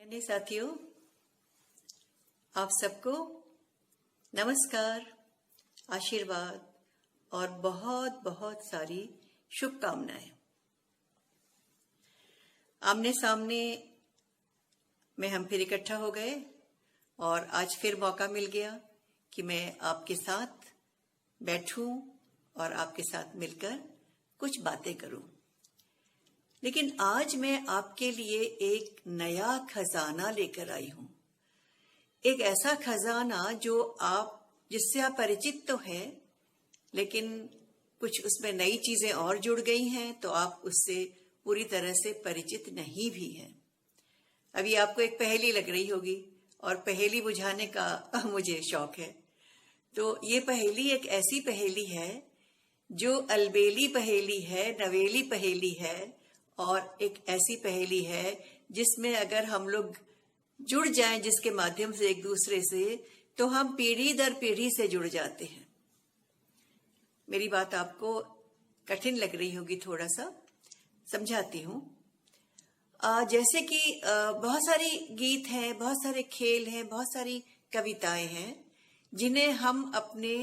आदरणीय साथियों, आप सबको नमस्कार, आशीर्वाद और बहुत बहुत सारी शुभकामनाएं। आमने सामने में हम फिर इकट्ठा हो गए और आज फिर मौका मिल गया कि मैं आपके साथ बैठूं और आपके साथ मिलकर कुछ बातें करूं। लेकिन आज मैं आपके लिए एक नया खजाना लेकर आई हूं। एक ऐसा खजाना जिससे आप परिचित तो हैं, लेकिन कुछ उसमें नई चीजें और जुड़ गई हैं, तो आप उससे पूरी तरह से परिचित नहीं भी हैं। अभी आपको एक पहेली लग रही होगी और पहेली बुझाने का मुझे शौक है। तो ये पहेली एक ऐसी पहेली है जो अलबेली पहेली है, नवेली पहेली है, और एक ऐसी पहेली है जिसमें अगर हम लोग जुड़ जाएं, जिसके माध्यम से एक दूसरे से, तो हम पीढ़ी दर पीढ़ी से जुड़ जाते हैं। मेरी बात आपको कठिन लग रही होगी, थोड़ा सा समझाती हूँ। जैसे कि बहुत सारी गीत हैं, बहुत सारे खेल हैं, बहुत सारी कविताएं हैं जिन्हें हम अपने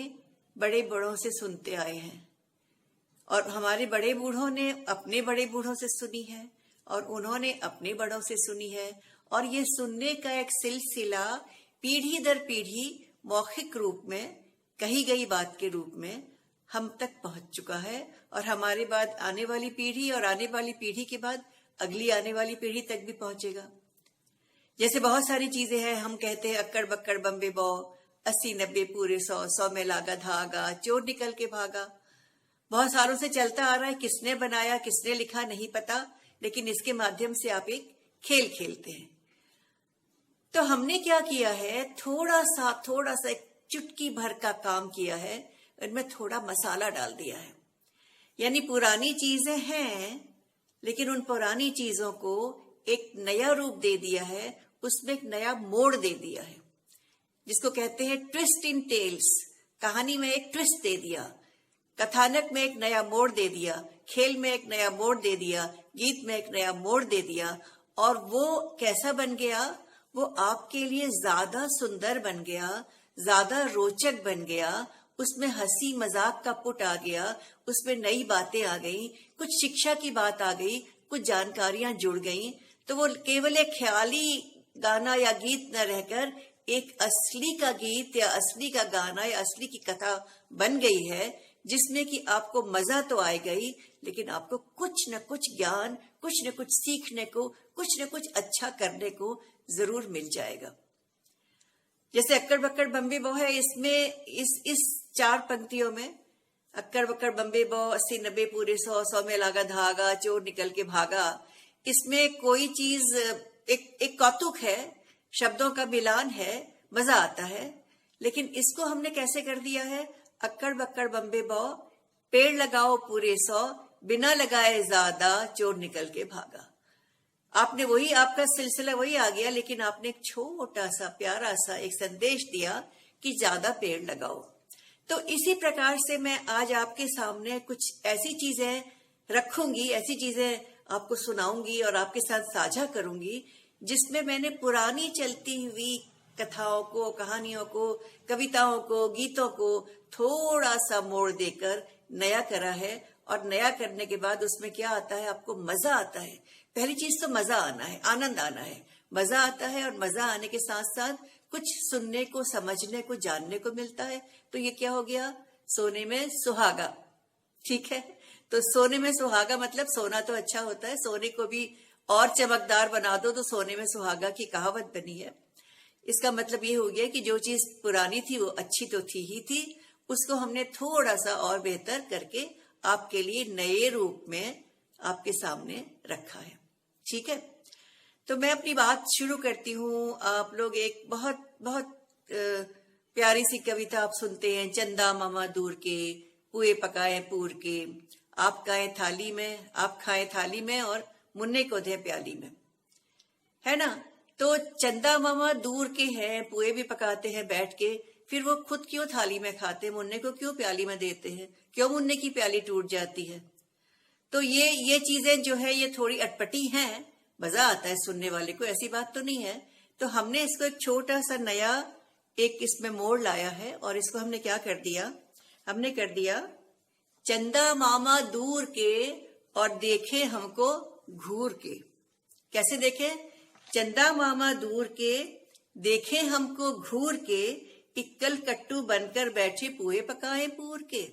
बड़े बड़ों से सुनते आए हैं, और हमारे बड़े बूढ़ों ने अपने बड़े बूढ़ों से सुनी है और उन्होंने अपने बड़ों से सुनी है, और ये सुनने का एक सिलसिला पीढ़ी दर पीढ़ी मौखिक रूप में, कही गई बात के रूप में हम तक पहुंच चुका है, और हमारे बाद आने वाली पीढ़ी और आने वाली पीढ़ी के बाद अगली आने वाली पीढ़ी तक भी पहुंचेगा। जैसे बहुत सारी चीजें हैं, हम कहते हैं अक्कड़ बक्कड़ बम्बे बौ, 80-90 पूरे 100 में लागा धागा, चोर निकल के भागा। बहुत सालों से चलता आ रहा है, किसने बनाया किसने लिखा नहीं पता, लेकिन इसके माध्यम से आप एक खेल खेलते हैं। तो हमने क्या किया है, थोड़ा सा एक चुटकी भर का काम किया है, इनमें थोड़ा मसाला डाल दिया है। यानी पुरानी चीजें हैं, लेकिन उन पुरानी चीजों को एक नया रूप दे दिया है, उसमें एक नया मोड़ दे दिया है, जिसको कहते हैं ट्विस्ट इन टेल्स। कहानी में एक ट्विस्ट दे दिया, कथानक में एक नया मोड़ दे दिया, खेल में एक नया मोड़ दे दिया, गीत में एक नया मोड़ दे दिया। और वो कैसा बन गया, वो आपके लिए ज्यादा सुंदर बन गया, ज्यादा रोचक बन गया। उसमें हंसी मजाक का पुट आ गया, उसमें नई बातें आ गई, कुछ शिक्षा की बात आ गई, कुछ जानकारियां जुड़ गई। तो वो केवल एक ख्याली गाना या गीत न रहकर एक असली का गीत या असली का गाना या असली की कथा बन गई है, जिसमें कि आपको मजा तो आएगा ही, लेकिन आपको कुछ न कुछ ज्ञान, कुछ न कुछ सीखने को, कुछ न कुछ अच्छा करने को जरूर मिल जाएगा। जैसे अक्कड़ बक्कड़ बम्बे बौ है, इसमें इस 4 पंक्तियों में अक्कड़ बक्कड़ बम्बे बौ, 80-90 पूरे 100 में लागा धागा, चोर निकल के भागा। इसमें कोई चीज एक कौतुक है, शब्दों का मिलान है, मजा आता है। लेकिन इसको हमने कैसे कर दिया है, अक्कड़ बक्कड़ बम्बे बौ, पेड़ लगाओ पूरे 100, बिना लगाए ज्यादा, चोर निकल के भागा। आपने वही, आपका सिलसिला वही आ गया, लेकिन आपने एक छोटा सा प्यारा सा एक संदेश दिया कि ज्यादा पेड़ लगाओ। तो इसी प्रकार से मैं आज आपके सामने कुछ ऐसी चीजें रखूंगी, ऐसी चीजें आपको सुनाऊंगी और आपके साथ साझा करूंगी, जिसमें मैंने पुरानी चलती हुई कथाओं को, कहानियों को, कविताओं को, गीतों को थोड़ा सा मोड़ देकर नया करा है। और नया करने के बाद उसमें क्या आता है, आपको मजा आता है। पहली चीज तो मजा आना है, आनंद आना है, मजा आता है। और मजा आने के साथ साथ कुछ सुनने को, समझने को, जानने को मिलता है। तो ये क्या हो गया, सोने में सुहागा। ठीक है, तो सोने में सुहागा मतलब सोना तो अच्छा होता है, सोने को भी और चमकदार बना दो तो सोने में सुहागा की कहावत बनी है। इसका मतलब ये हो गया कि जो चीज पुरानी थी वो अच्छी तो थी ही थी, उसको हमने थोड़ा सा और बेहतर करके आपके लिए नए रूप में आपके सामने रखा है। ठीक है, तो मैं अपनी बात शुरू करती हूँ। आप लोग एक बहुत बहुत प्यारी सी कविता आप सुनते हैं, चंदा मामा दूर के, पुए पकाए पूर के, आप खाएं थाली में, आप खाएं थाली में और मुन्ने को दे प्याली में, है ना। तो चंदा मामा दूर के हैं, पुए भी पकाते हैं बैठ के, फिर वो खुद क्यों थाली में खाते, मुन्ने को क्यों प्याली में देते हैं, क्यों मुन्ने की प्याली टूट जाती है। तो ये चीजें जो है ये थोड़ी अटपटी हैं, मजा आता है सुनने वाले को, ऐसी बात तो नहीं है। तो हमने इसको एक छोटा सा नया एक इसमें मोड़ लाया है और इसको हमने क्या कर दिया, हमने कर दिया चंदा मामा दूर के और देखे हमको घूर के। कैसे देखे? चंदा मामा दूर के देखे हमको घूर के, इक्कल कट्टू बनकर बैठे पुए पकाए पूर के।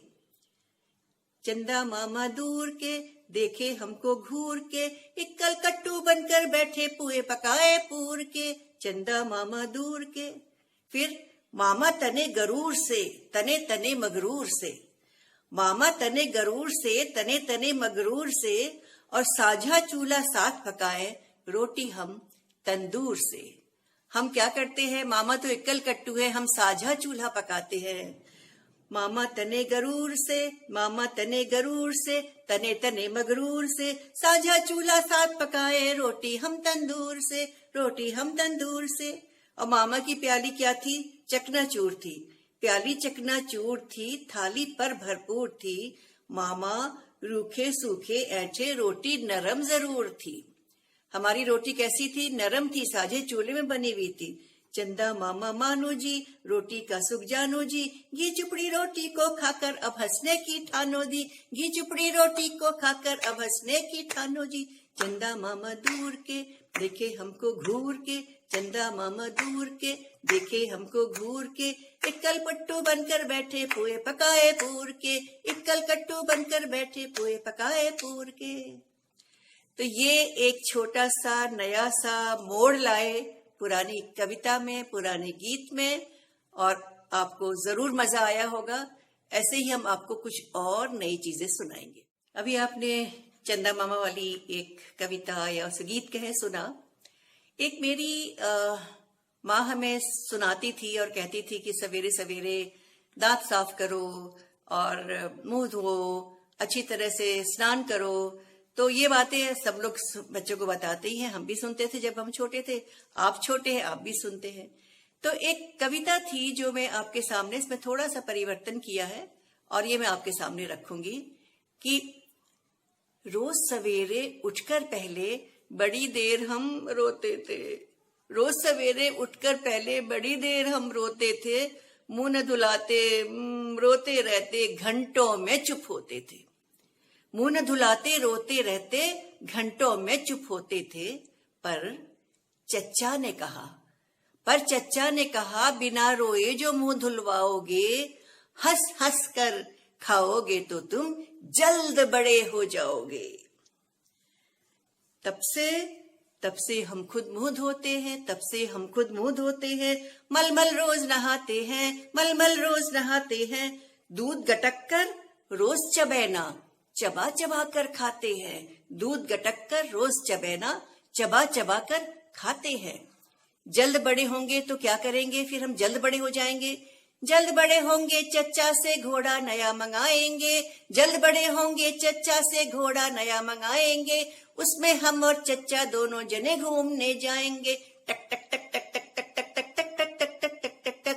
चंदा मामा दूर के देखे हमको घूर के, इक्कल कट्टू बनकर बैठे पुए पकाए पूर के। चंदा मामा दूर के। फिर मामा तने गरूर से, तने तने मगरूर से। मामा तने गरूर से, तने तने मगरूर से, और साझा चूल्हा साथ पकाए रोटी हम तंदूर से। हम क्या करते हैं, मामा तो इक्कल कट्टू है, हम साझा चूल्हा पकाते हैं। मामा तने गरूर से, मामा तने गरूर से, तने तने मगरूर से, साझा चूल्हा साथ पकाए रोटी हम तंदूर से, रोटी हम तंदूर से। और मामा की प्याली क्या थी? चकनाचूर थी। प्याली चकनाचूर थी, थाली पर भरपूर थी। मामा रूखे सूखे ऐंठे, रोटी नरम जरूर थी। हमारी रोटी कैसी थी? नरम थी, साझे चूल्हे में बनी हुई थी। चंदा मामा मानो जी, रोटी का सुख जानो जी, घी चुपड़ी रोटी को खाकर अब हंसने की ठानो दी, घी चुपड़ी रोटी को खाकर अब हंसने की ठानो जी। चंदा मामा दूर के देखे हमको घूर के, चंदा मामा दूर के देखे हमको घूर के, इक्कल पट्टू बनकर बैठे पुए पकाए पूर के, इक्कल कट्टू बनकर बैठे पुए पकाए पूर के। तो ये एक छोटा सा नया सा मोड़ लाए पुरानी कविता में, पुराने गीत में, और आपको जरूर मजा आया होगा। ऐसे ही हम आपको कुछ और नई चीजें सुनाएंगे। अभी आपने चंदा मामा वाली एक कविता या उस गीत कहे सुना। एक मेरी माँ हमें सुनाती थी और कहती थी कि सवेरे सवेरे दांत साफ करो और मुंह धो, अच्छी तरह से स्नान करो। तो ये बातें सब लोग बच्चों को बताते ही हैं, हम भी सुनते थे जब हम छोटे थे, आप छोटे हैं, आप भी सुनते हैं। तो एक कविता थी जो मैं आपके सामने, इसमें थोड़ा सा परिवर्तन किया है और ये मैं आपके सामने रखूंगी कि रोज सवेरे उठकर पहले बड़ी देर हम रोते थे, रोज सवेरे उठकर पहले बड़ी देर हम रोते थे, मुंह न धुलाते रोते रहते घंटों में चुप होते थे। मुंह न धुलाते रोते रहते घंटों में चुप होते थे। पर चच्चा ने कहा बिना रोए जो मुंह धुलवाओगे, हंस हंस कर खाओगे तो तुम जल्द बड़े हो जाओगे। तब से हम खुद मुंह धोते हैं, तब से हम खुद मुंह धोते हैं, मलमल रोज नहाते हैं, मलमल रोज नहाते हैं। दूध गटक कर रोज चबैना, चबा चबा कर खाते हैं। दूध गटक कर रोज चबैना, चबा चबा कर खाते हैं। जल्द बड़े होंगे तो क्या करेंगे? फिर हम जल्द बड़े हो जाएंगे। जल्द बड़े होंगे चच्चा से घोड़ा नया मंगाएंगे, जल्द बड़े होंगे चच्चा से घोड़ा नया मंगाएंगे। उसमें हम और चच्चा दोनों जने घूमने जाएंगे। टक टक टक टक टक टक टक टक टक टक टक टक टक टक टक।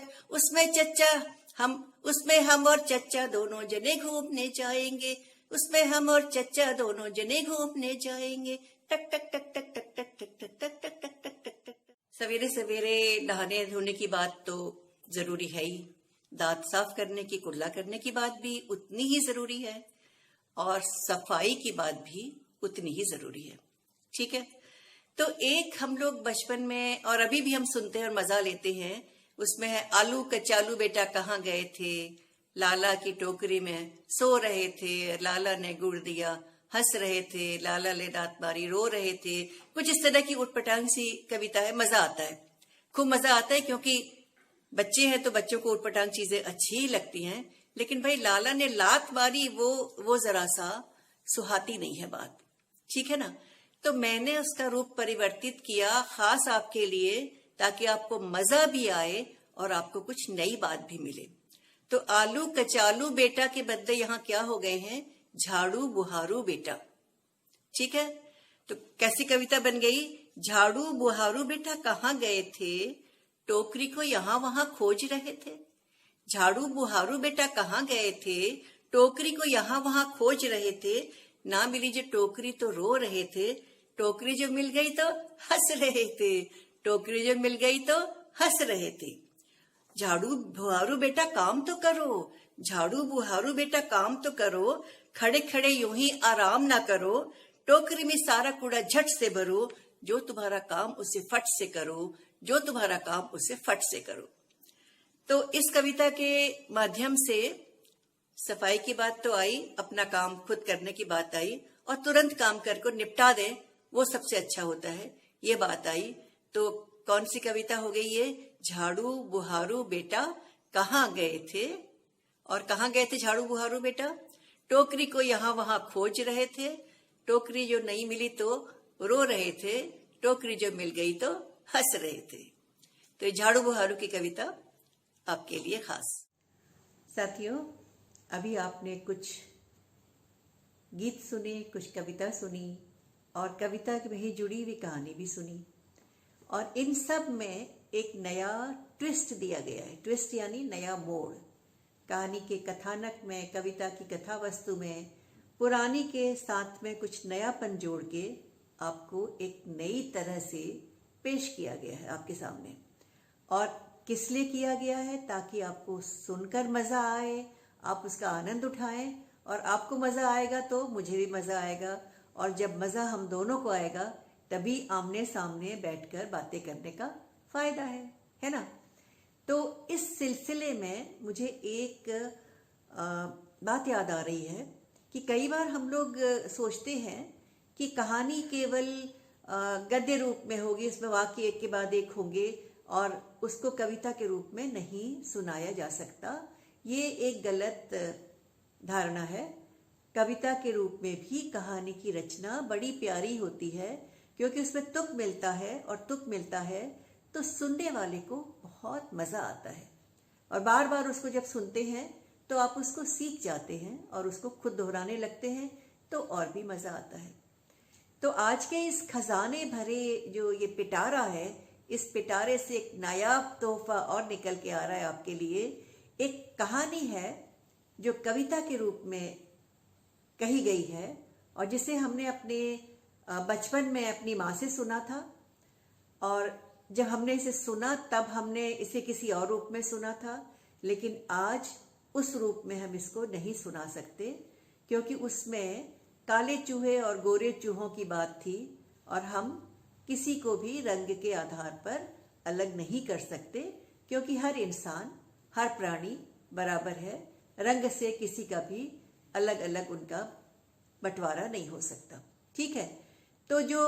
उसमें हम और चच्चा दोनों जने घूमने जाएंगे। उसमें हम और चच्चा दोनों जने घूमने जाएंगे। टक टक टक टक टक टक टक टक टक टक टक टक टक टक। सवेरे सवेरे नहाने धोने की बात तो जरूरी है ही, दांत साफ करने की, कुल्ला करने की बात भी उतनी ही जरूरी है, और सफाई की बात भी उतनी ही जरूरी है। ठीक है, तो एक हम लोग बचपन में और अभी भी हम सुनते हैं और मजा लेते हैं, उसमें है आलू कचालू बेटा कहाँ गए थे, लाला की टोकरी में सो रहे थे, लाला ने गुड़ दिया, हंस रहे थे, लाला ले दांत मारी रो रहे थे। कुछ इस तरह की उटपटांग सी कविता है। मजा आता है, खूब मजा आता है, क्योंकि बच्चे हैं तो बच्चों को उटपटांग चीजें अच्छी ही लगती हैं। लेकिन भाई लाला ने लात मारी, वो जरा सा सुहाती नहीं है बात। ठीक है ना? तो मैंने उसका रूप परिवर्तित किया खास आपके लिए, ताकि आपको मजा भी आए और आपको कुछ नई बात भी मिले। तो आलू कचालू बेटा के बदले यहाँ क्या हो गए हैं? झाड़ू बुहारू बेटा। ठीक है, तो कैसी कविता बन गई? झाड़ू बुहारू बेटा कहाँ गए थे, टोकरी को यहाँ वहां खोज रहे थे। झाड़ू बुहारू बेटा कहाँ गए थे, टोकरी को यहाँ वहां खोज रहे थे। ना मिली जो टोकरी तो रो रहे थे, टोकरी जो मिल गई तो हंस रहे थे, टोकरी जो मिल गई तो हंस रहे थे। झाड़ू बुहारू बेटा काम तो करो, झाड़ू बुहारू बेटा काम तो करो, खड़े खड़े यूं ही आराम ना करो, टोकरी में सारा कूड़ा झट से भरो, जो तुम्हारा काम उसे फट से करो, जो तुम्हारा काम उसे फट से करो। तो इस कविता के माध्यम से सफाई की बात तो आई, अपना काम खुद करने की बात आई, और तुरंत काम करके निपटा दें वो सबसे अच्छा होता है, ये बात आई। तो कौन सी कविता हो गई ये? झाड़ू बुहारू बेटा कहाँ गए थे, और कहाँ गए थे झाड़ू बुहारू बेटा? टोकरी को यहाँ वहां खोज रहे थे, टोकरी जो नहीं मिली तो रो रहे थे, टोकरी जो मिल गई तो हंस रहे थे। तो झाड़ू बुहारू की कविता आपके लिए खास। साथियों, अभी आपने कुछ गीत सुने, कुछ कविता सुनी, और कविता में ही जुड़ी हुई कहानी भी सुनी, और इन सब में एक नया ट्विस्ट दिया गया है। ट्विस्ट यानी नया मोड़। कहानी के कथानक में, कविता की कथा वस्तु में पुरानी के साथ में कुछ नयापन जोड़ के आपको एक नई तरह से पेश किया गया है आपके सामने। और किस लिए किया गया है? ताकि आपको सुनकर मज़ा आए, आप उसका आनंद उठाएं, और आपको मज़ा आएगा तो मुझे भी मज़ा आएगा, और जब मज़ा हम दोनों को आएगा तभी आमने सामने बैठकर बातें करने का फ़ायदा है ना? तो इस सिलसिले में मुझे एक बात याद आ रही है कि कई बार हम लोग सोचते हैं कि कहानी केवल गद्य रूप में होगी, इसमें वाक्य एक के बाद एक होंगे, और उसको कविता के रूप में नहीं सुनाया जा सकता। ये एक गलत धारणा है। कविता के रूप में भी कहानी की रचना बड़ी प्यारी होती है, क्योंकि उसमें तुक मिलता है, और तुक मिलता है तो सुनने वाले को बहुत मज़ा आता है, और बार बार उसको जब सुनते हैं तो आप उसको सीख जाते हैं और उसको खुद दोहराने लगते हैं, तो और भी मज़ा आता है। तो आज के इस खजाने भरे जो ये पिटारा है, इस पिटारे से एक नायाब तोहफा और निकल के आ रहा है आपके लिए। एक कहानी है जो कविता के रूप में कही गई है, और जिसे हमने अपने बचपन में अपनी माँ से सुना था, और जब हमने इसे सुना तब हमने इसे किसी और रूप में सुना था, लेकिन आज उस रूप में हम इसको नहीं सुना सकते, क्योंकि उसमें काले चूहे और गोरे चूहों की बात थी, और हम किसी को भी रंग के आधार पर अलग नहीं कर सकते, क्योंकि हर इंसान, हर प्राणी बराबर है। रंग से किसी का भी अलग अलग उनका बंटवारा नहीं हो सकता। ठीक है, तो जो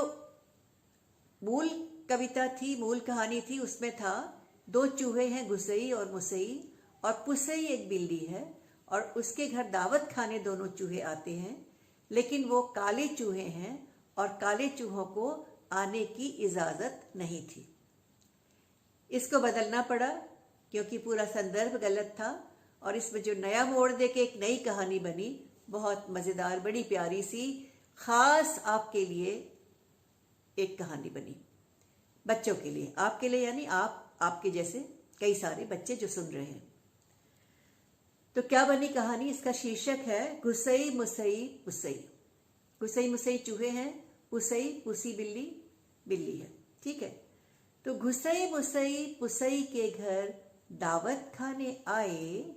मूल कविता थी, मूल कहानी थी, उसमें था दो चूहे हैं, गुसई और मुसई, और पुसई एक बिल्ली है, और उसके घर दावत खाने दोनों चूहे आते हैं, लेकिन वो काले चूहे हैं और काले चूहों को आने की इजाज़त नहीं थी। इसको बदलना पड़ा क्योंकि पूरा संदर्भ गलत था, और इसमें जो नया मोड़ दे के एक नई कहानी बनी, बहुत मज़ेदार, बड़ी प्यारी सी, ख़ास आपके लिए एक कहानी बनी, बच्चों के लिए, आपके लिए यानी आपके जैसे कई सारे बच्चे जो सुन रहे हैं। तो क्या बनी कहानी? इसका शीर्षक है घुसई मुसई पुसई। घुसई मुसई चूहे हैं, पुसई पुसी बिल्ली है। ठीक है, तो घुसई मुसई पुसई के घर दावत खाने आए,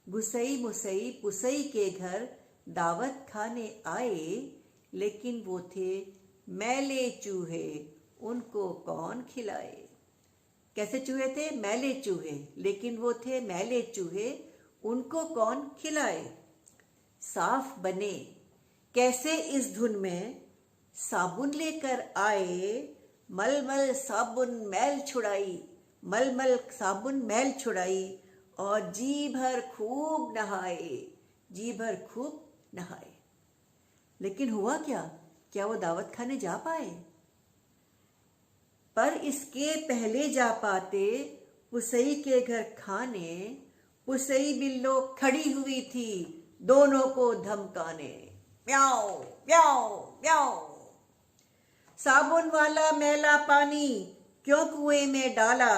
घुसई मुसई पुसई के घर दावत खाने आए, लेकिन वो थे मैले चूहे, उनको कौन खिलाए। कैसे चूहे थे? मैले चूहे, लेकिन वो थे मैले चूहे, उनको कौन खिलाए। साफ बने कैसे इस धुन में, साबुन लेकर आए, मलमल साबुन मैल छुड़ाई, मलमल साबुन मैल छुड़ाई, और जी भर खूब नहाए, जी भर खूब नहाए। लेकिन हुआ क्या? क्या वो दावत खाने जा पाए? पर इसके पहले जा पाते पुसई के घर खाने, पुसई बिल्लो खड़ी हुई थी दोनों को धमकाने, म्याओ म्याओ म्याओ। साबुन वाला मैला पानी क्यों कुएं में डाला,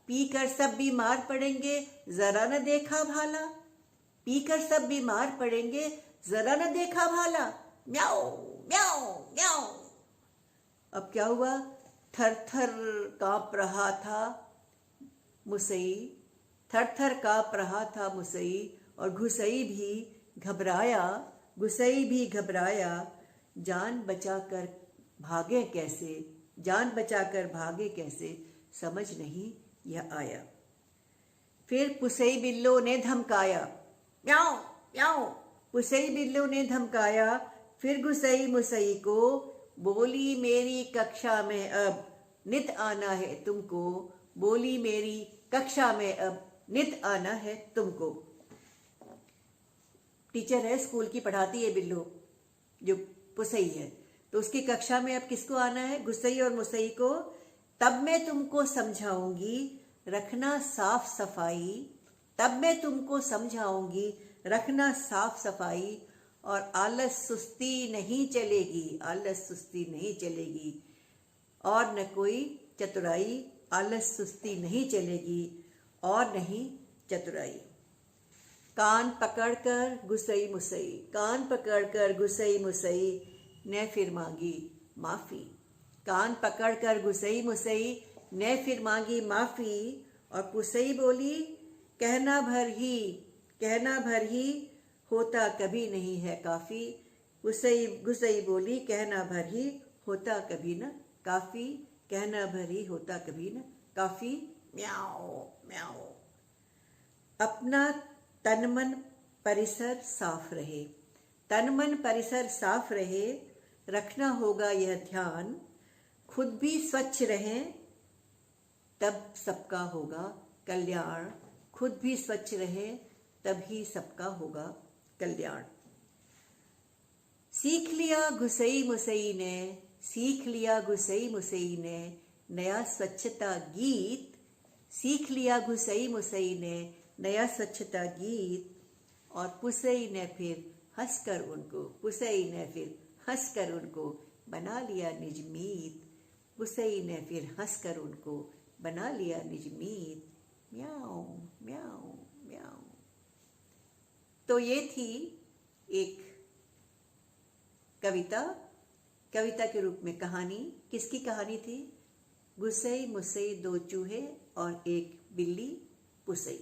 पीकर सब बीमार पड़ेंगे जरा न देखा भाला, पीकर सब बीमार पड़ेंगे जरा न देखा भाला, म्याओ म्याओ म्याओ। अब क्या हुआ, थर थर कांप रहा था मुसई, थर थर कांप रहा था मुसई, और घुसई भी घबराया, घुसई भी घबराया, जान बचाकर भागे कैसे, जान बचाकर भागे कैसे, समझ नहीं यह आया। फिर पुसई बिल्लो ने धमकाया, म्याऊं म्याऊं, पुसई बिल्लो ने धमकाया, फिर घुसई मुसई को, बोली मेरी कक्षा में अब नित आना है तुमको, बोली मेरी कक्षा में अब नित आना है तुमको। टीचर है, स्कूल की पढ़ाती है बिल्लो, जो पुसई है, तो उसकी कक्षा में अब किसको आना है, घुसई और मुसई को। तब मैं तुमको समझाऊंगी रखना साफ सफाई, तब मैं तुमको समझाऊंगी रखना साफ सफाई, और आलस सुस्ती नहीं चलेगी, आलस सुस्ती नहीं चलेगी, और न कोई चतुराई, आलस सुस्ती नहीं चलेगी और नहीं चतुराई। कान पकड़कर घुसई मुसई, कान पकड़कर घुसई मुसई ने फिर मांगी माफी, कान पकड़कर घुसई मुसई ने फिर मांगी माफी, और पुसई बोली कहना भर ही, कहना भर ही होता कभी नहीं है काफी, घुसई बोली कहना भर ही होता कभी न काफी, कहना भर ही होता कभी न काफी, म्याओ म्याओ। अपना तन मन परिसर साफ रहे, तन मन परिसर साफ रहे, रखना होगा यह ध्यान, खुद भी स्वच्छ रहे तब सबका होगा कल्याण, खुद भी स्वच्छ रहे तभी सबका होगा कल्याण। सीख लिया घुसई मुसई ने, सीख लिया घुसई मुसई ने नया स्वच्छता गीत, सीख लिया घुसई मुसई ने नया स्वच्छता गीत, और पुसई ने फिर हंसकर उनको, पुसई ने फिर हंसकर उनको बना लिया निज मीत, पुसई ने फिर हंसकर उनको बना लिया निज मीत, म्याऊं म्याऊं म्याऊं। तो ये थी एक कविता, कविता के रूप में कहानी। किसकी कहानी थी? घुसई मुसई दो चूहे और एक बिल्ली पुसई।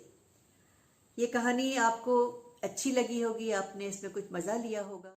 ये कहानी आपको अच्छी लगी होगी, आपने इसमें कुछ मज़ा लिया होगा।